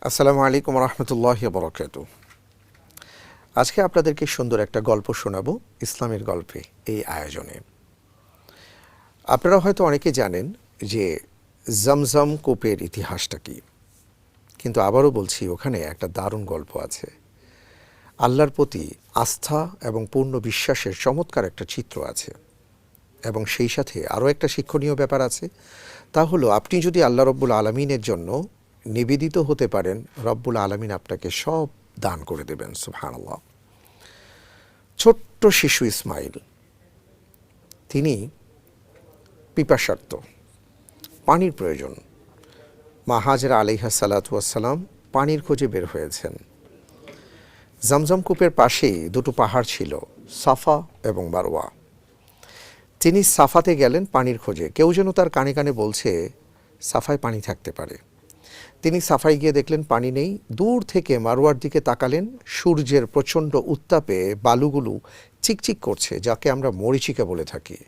আসসালামু আলাইকুম রহমতুল্লাহি বরকাতু। আজকে আপনাদেরকে সুন্দর একটা গল্প শোনাবো ইসলামের গল্পে এই আয়োজনে। আপনারা হয়তো অনেকে জানেন যে জমজম কূপের ইতিহাসটা কী, কিন্তু আবারও বলছি ওখানে একটা দারুণ গল্প আছে। আল্লাহর প্রতি আস্থা এবং পূর্ণ বিশ্বাসের চমৎকার একটা চিত্র আছে, এবং সেই সাথে আরও একটা শিক্ষণীয় ব্যাপার আছে। তা হলো, আপনি যদি আল্লাহ রব্বুল আলমিনের জন্য নিবেদিত হতে পারেন, রব্বুল আলমিন আপনাকে সব দান করে দেবেন। সুবহানাল্লাহ। ছোট্ট শিশু ইসমাইল, তিনি পিপাসার্ত, পানির প্রয়োজন। মা হাজরা আলাইহা সালাতু ওয়াসসালাম পানির খোঁজে বের হয়েছেন। জমজম কূপের পাশেই দুটো পাহাড় ছিল, সাফা এবং মারওয়া। তিনি সাফাতে গেলেন পানির খোঁজে। কেউ যেন তার কানে কানে বলছে সাফায় পানি থাকতে পারে। তিনি সাফায় গিয়ে দেখলেন পানি নেই। দূর থেকে মারওয়ার দিকে তাকালেন, সূর্যের প্রচণ্ড উত্তাপে বালুগুলো চিকচিক করছে, যাকে আমরা মরীচিকা বলে থাকি।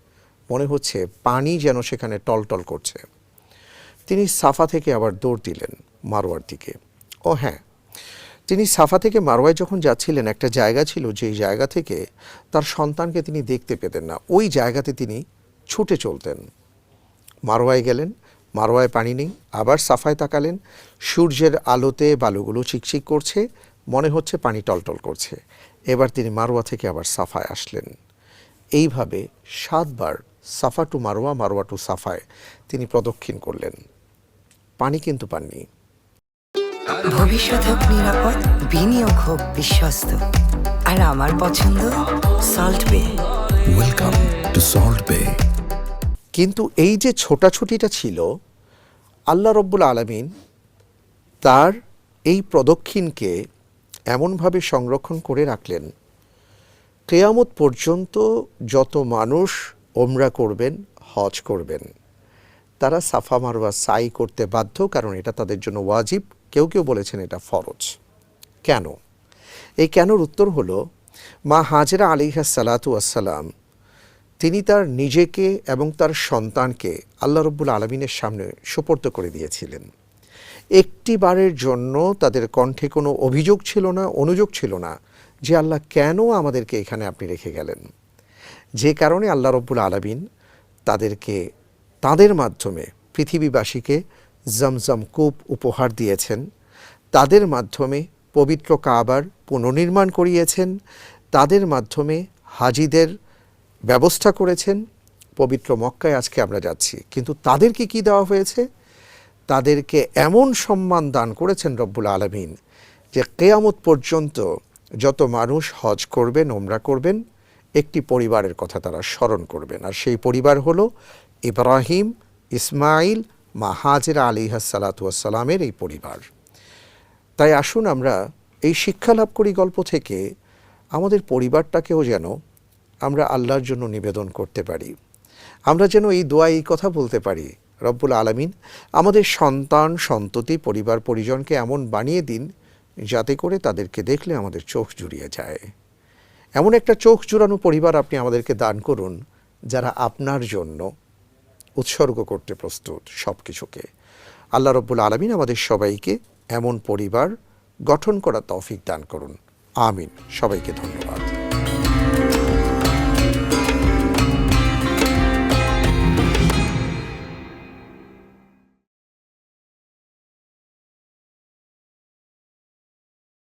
মনে হচ্ছে পানি যেন সেখানে টলটল করছে। তিনি সাফা থেকে আবার দৌড় দিলেন মারওয়ার দিকে। ও হ্যাঁ, তিনি সাফা থেকে মারওয়ায় যখন যাচ্ছিলেন, একটা জায়গা ছিল যেই জায়গা থেকে তার সন্তানকে তিনি দেখতে পেতেন না। ওই জায়গাতে তিনি ছুটে চলতেন। মারওয়ায় গেলেন, মারওয়ায় পানি নেই। আবার সাফায় তাকালেন, সূর্যের আলোতে বালুগুলো চিকচিক করছে, মনে হচ্ছে পানি টলটল করছে। এবার তিনি মারওয়া থেকে আবার সাফায় আসলেন। এইভাবে 7 বার সাফা টু মারওয়া, মারওয়া টু সাফায় তিনি প্রদক্ষিণ করলেন। পানি কিন্তু পাননি। ভবিষ্যৎ হোক নিরাপদ, বিনিয়োগ হোক বিশ্বস্ত, আর আমার পছন্দ সল্ট বে। ওয়েলকাম টু সল্ট বে। কিন্তু এই যে ছোটাছুটিটা ছিল, আল্লাহ রব্বুল আলামিন তার এই প্রদক্ষিণকে এমনভাবে সংরক্ষণ করে রাখলেন, কিয়ামত পর্যন্ত যত মানুষ ওমরা করবেন, হজ করবেন, তারা সাফা মারওয়া সাই করতে বাধ্য, কারণ এটা তাদের জন্য ওয়াজিব। কেউ কেউ বলেছেন এটা ফরজ। কেন? এই কেনর উত্তর হলো, মা হাজরা আলাইহা সালাতু ওয়াসসালাম তিনি তার নিজেকে এবং তার সন্তানকে আল্লাহ রব্বুল আলমিনের সামনে সুপর্দ করে দিয়েছিলেন। একটি বারের জন্য তাদের কণ্ঠে কোনো অভিযোগ ছিল না, অনুযোগ ছিল না যে আল্লাহ কেন আমাদেরকে এখানে আপনি রেখে গেলেন। যে কারণে আল্লাহ রব্বুল আলমিন তাদেরকে, তাদের মাধ্যমে পৃথিবীবাসীকে জমজম কূপ উপহার দিয়েছেন, তাদের মাধ্যমে পবিত্র কাবার পুনর্নির্মাণ করিয়েছেন, তাদের মাধ্যমে হাজিদের ব্যবস্থা করেছেন। পবিত্র মক্কায় আজকে আমরা যাচ্ছি, কিন্তু তাদেরকে কি দেওয়া হয়েছে? তাদেরকে এমন সম্মান দান করেছেন রব্বুল আলামিন যে কিয়ামত পর্যন্ত যত মানুষ হজ করবেন, ওমরা করবেন, একটি পরিবারের কথা তারা স্মরণ করবেন, আর সেই পরিবার হলো ইব্রাহিম, ইসমাইল, মা হাজরা আলাইহা সালাতু ওয়াসসালামের এই পরিবার। তাই আসুন আমরা এই শিক্ষা লাভ করি গল্প থেকে, আমাদের পরিবারটাকেও যেন আমরা আল্লাহর জন্য নিবেদন করতে পারি। আমরা যেন এই দোয়া, এই কথা বলতে পারি, রব্বুল আলামিন আমাদের সন্তান, সন্ততি, পরিবার পরিজনকে এমন বানিয়ে দিন যাতে করে তাদেরকে দেখলে আমাদের চোখ জুড়িয়ে যায়। এমন একটা চোখ জুড়ানো পরিবার আপনি আমাদেরকে দান করুন, যারা আপনার জন্য উৎসর্গ করতে প্রস্তুত সব কিছুকে। আল্লাহ রব্বুল আলামিন আমাদের সবাইকে এমন পরিবার গঠন করার তৌফিক দান করুন। আমিন। সবাইকে ধন্যবাদ।